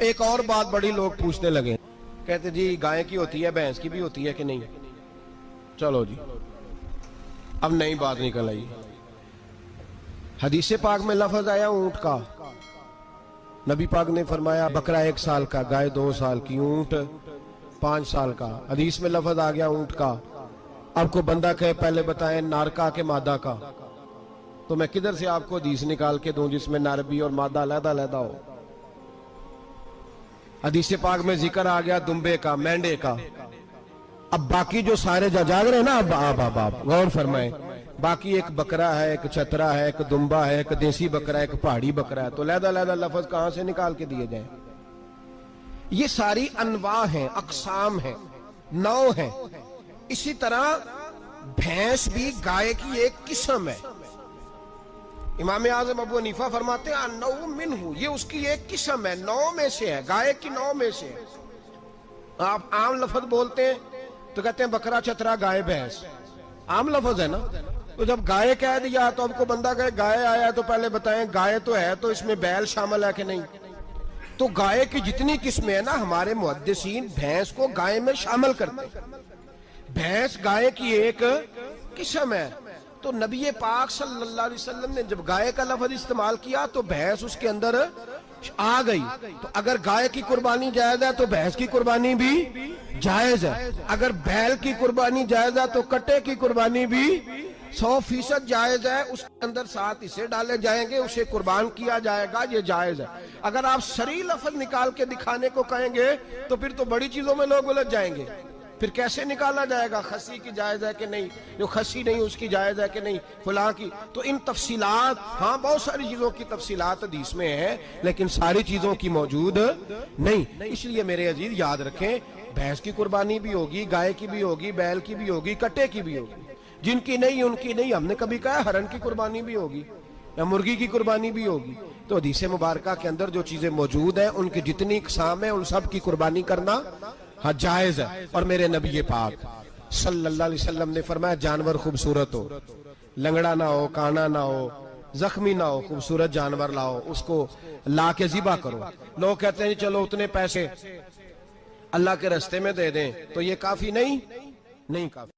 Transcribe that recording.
एक और बात बड़ी लोग पूछने लगे, कहते जी गाय की होती है, भैंस की भी होती है कि नहीं? चलो जी, अब नई बात निकल आई। हदीस पाक में लफ्ज आया ऊंट का। नबी पाक ने फरमाया बकरा 1 साल का, गाय 2 साल की, ऊंट 5 साल का। हदीस में लफ्ज आ गया ऊंट का। अब को बंदा कहे पहले बताएं नार का के मादा का, तो मैं किधर से आपको हदीस निकाल के दूं जिसमें नार भी और मादा अलग-अलग हो? हदीस पाक में जिक्र आ गया दुम्बे का, मेंढे का। अब बाकी जो सारे जाग रहे हैं ना, अब गौर फरमाएं, बाकी एक बकरा है, एक चतरा है, एक दुम्बा है, एक देसी बकरा है, एक पहाड़ी बकरा है, तो लहदा लफ्ज कहां से निकाल के दिए जाए? ये सारी अनवा हैं, अकसाम है, नौ है। इसी तरह भैंस भी गाय की एक किस्म है। इमाम आज़म अबू हनीफा फरमाते हैं नौ मिन्हु, ये उसकी एक किस्म है, 9 में से है, गाय की 9 में से। आप आम लफ्ज बोलते हैं तो कहते हैं बकरा चतरा गाय भैंस, आम लफ्ज है ना। तो जब गाय कह दिया तो आपको बंदा कहे गाय आया तो पहले बताएं गाय तो है, तो इसमें बैल शामिल है कि नहीं? तो गाय की जितनी किस्में है ना, हमारे मुहद्दिसीन भैंस को गाय में शामिल करते हैं। भैंस गाय की एक किस्म है। तो नबी पाक सल्लल्लाहु अलैहि वसल्लम ने जब गाय का लफ्ज इस्तेमाल किया तो भैंस उसके अंदर आ गई। तो अगर गाय की कुर्बानी जायज है तो भैंस की कुर्बानी भी जायज है। अगर बैल की कुर्बानी जायज है तो कट्टे की कुर्बानी भी 100% जायज है। उसके अंदर 7 हिस्से डाले जाएंगे, उसे कुर्बान किया जाएगा, ये जायज है। अगर आप सही लफ्ज निकाल के दिखाने को कहेंगे तो फिर तो बड़ी चीजों में लोग उलझ जाएंगे। फिर कैसे निकाला जाएगा खस्सी की जायज है कि नहीं, जो खस्सी नहीं उसकी जायज है कि नहीं, फुला की? तो इन तफसीलात, हाँ बहुत सारी चीजों की तफसीलात हदीस में है, लेकिन सारी चीजों की मौजूद नहीं। इसलिए मेरे अजीज याद रखें, भैंस की कुर्बानी भी होगी, गाय की भी होगी, बैल की भी होगी, कट्टे की भी होगी। जिनकी नहीं उनकी नहीं। हमने कभी कहा हरण की कुर्बानी भी होगी या मुर्गी की कुर्बानी भी होगी। तो हदीस मुबारका के अंदर जो चीजें मौजूद है उनकी जितनी इकसाम है उन सब की कुर्बानी करना हाँ जायज है। और मेरे नबी पाक सल्लल्लाहु अलैहि वसल्लम ने फरमाया जानवर खूबसूरत हो, लंगड़ा ना हो, काना ना हो, जख्मी ना हो, खूबसूरत जानवर लाओ, उसको ला के ज़िबा करो। लोग कहते हैं चलो उतने पैसे अल्लाह के रास्ते में दे दें, तो ये काफी नहीं काफी।